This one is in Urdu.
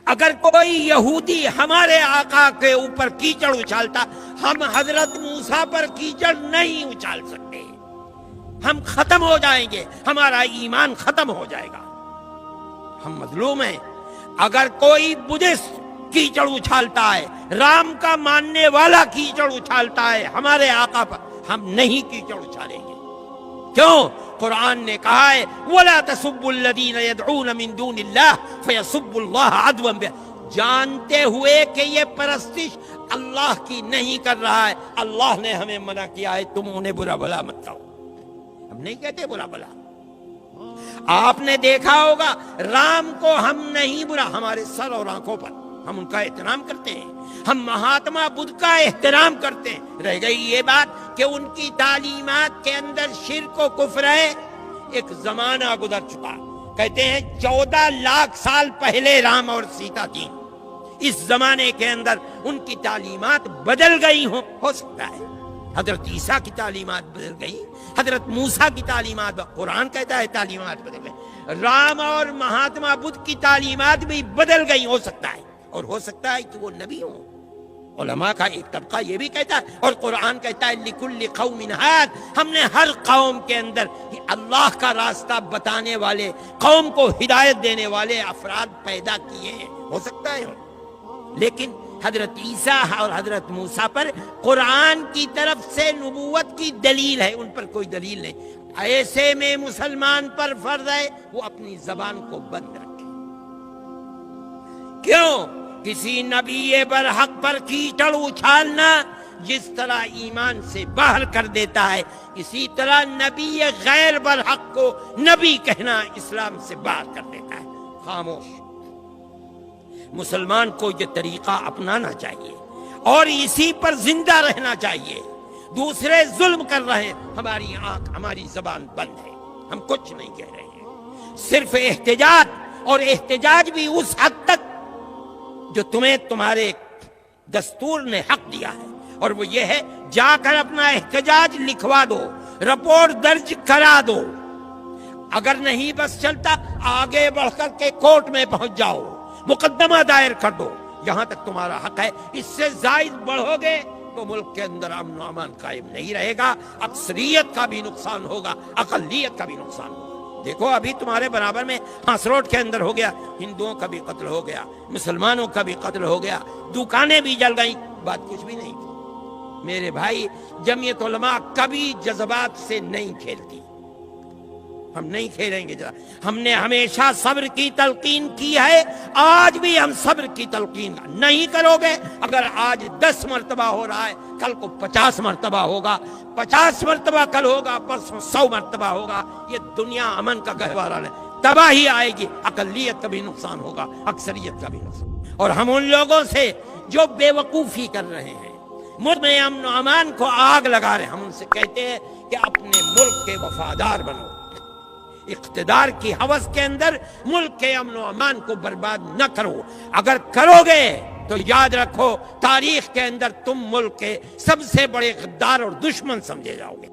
اگر کوئی یہودی ہمارے آقا کے اوپر کیچڑ اچھالتا، ہم حضرت موسیٰ پر کیچڑ نہیں اچھال سکتے، ہم ختم ہو جائیں گے، ہمارا ایمان ختم ہو جائے گا، ہم مظلوم ہیں۔ اگر کوئی بدھسٹ کیچڑ اچھالتا ہے، رام کا ماننے والا کیچڑ اچھالتا ہے ہمارے آقا پر، ہم نہیں کیچڑ اچھالیں گے۔ کیوں؟ قرآن نے کہا ہے وَلَا تَسُبُّوا الَّذِينَ يَدْعُونَ مِن دُونِ اللَّهِ فَيَسُبُّوا اللَّهَ عَدْوًا، جانتے ہوئے کہ یہ پرستش اللہ کی نہیں کر رہا ہے، اللہ نے ہمیں منع کیا ہے تم انہیں برا بھلا مت کہو۔ ہم نہیں کہتے برا بھلا۔ آپ نے دیکھا ہوگا رام کو ہم نہیں برا، ہمارے سر اور آنکھوں پر ہم ان کا احترام کرتے ہیں، ہم مہاتما بدھ کا احترام کرتے ہیں۔ رہ گئی یہ بات کہ ان کی تعلیمات کے اندر شرک و کفر ہے۔ ایک زمانہ گزر چکا، کہتے ہیں 14 لاکھ سال پہلے رام اور سیتا تھی، اس زمانے کے اندر ان کی تعلیمات بدل گئی ہو سکتا ہے حضرت عیسیٰ کی تعلیمات بدل گئی، حضرت موسیٰ کی تعلیمات، قرآن کہتا ہے تعلیمات بدل گئی، رام اور مہاتما بدھ کی تعلیمات بھی بدل گئی ہو سکتا ہے، اور ہو سکتا ہے کہ وہ نبی ہوں۔ علماء کا ایک طبقہ یہ بھی کہتا ہے، اور قرآن کہتا ہے لِكُلِّ قَوْمٍ هَادٍ، ہم نے ہر قوم کے اندر اللہ کا راستہ بتانے والے، قوم کو ہدایت دینے والے افراد پیدا کیے ہیں، ہو سکتا ہے۔ لیکن حضرت عیسیٰ اور حضرت موسیٰ پر قرآن کی طرف سے نبوت کی دلیل ہے، ان پر کوئی دلیل نہیں۔ ایسے میں مسلمان پر فرض ہے وہ اپنی زبان کو بند رکھے۔ کیوں؟ کسی نبی برحق پر کیچڑ اچھالنا جس طرح ایمان سے باہر کر دیتا ہے، اسی طرح نبی غیر برحق کو نبی کہنا اسلام سے باہر کر دیتا ہے۔ خاموش۔ مسلمان کو یہ طریقہ اپنانا چاہیے اور اسی پر زندہ رہنا چاہیے۔ دوسرے ظلم کر رہے ہیں، ہماری آنکھ ہماری زبان بند ہے، ہم کچھ نہیں کہہ رہے ہیں، صرف احتجاج، اور احتجاج بھی اس حد تک جو تمہیں تمہارے دستور نے حق دیا ہے، اور وہ یہ ہے جا کر اپنا احتجاج لکھوا دو، رپورٹ درج کرا دو۔ اگر نہیں بس چلتا آگے بڑھ کر کے کورٹ میں پہنچ جاؤ، مقدمہ دائر کر دو، یہاں تک تمہارا حق ہے۔ اس سے زائد بڑھو گے تو ملک کے اندر امن و امان قائم نہیں رہے گا، اکثریت کا بھی نقصان ہوگا، اقلیت کا بھی نقصان ہوگا۔ دیکھو ابھی تمہارے برابر میں ہانس روڈ کے اندر ہو گیا، ہندوؤں کا بھی قتل ہو گیا، مسلمانوں کا بھی قتل ہو گیا، دکانیں بھی جل گئیں، بات کچھ بھی نہیں تھی۔ میرے بھائی، جمعیت علماء کبھی جذبات سے نہیں کھیلتی، ہم نہیں کھیلیں گے۔ ہم نے ہمیشہ صبر کی تلقین کی ہے، آج بھی ہم صبر کی تلقین نہیں کرو گے۔ اگر آج 10 مرتبہ ہو رہا ہے، کل کو 50 مرتبہ ہوگا، 50 مرتبہ کل ہوگا، پرسوں 100 مرتبہ ہوگا۔ یہ دنیا امن کا گہوارہ ہے، تباہی آئے گی، اقلیت کا بھی نقصان ہوگا، اکثریت کا بھی نقصان۔ اور ہم ان لوگوں سے جو بے وقوفی کر رہے ہیں، ملک میں امن و امان کو آگ لگا رہے ہیں، ہم ان سے کہتے ہیں کہ اپنے ملک کے وفادار بنو، اقتدار کی ہوس کے اندر ملک کے امن و امان کو برباد نہ کرو۔ اگر کرو گے تو یاد رکھو تاریخ کے اندر تم ملک کے سب سے بڑے غدار اور دشمن سمجھے جاؤ گے۔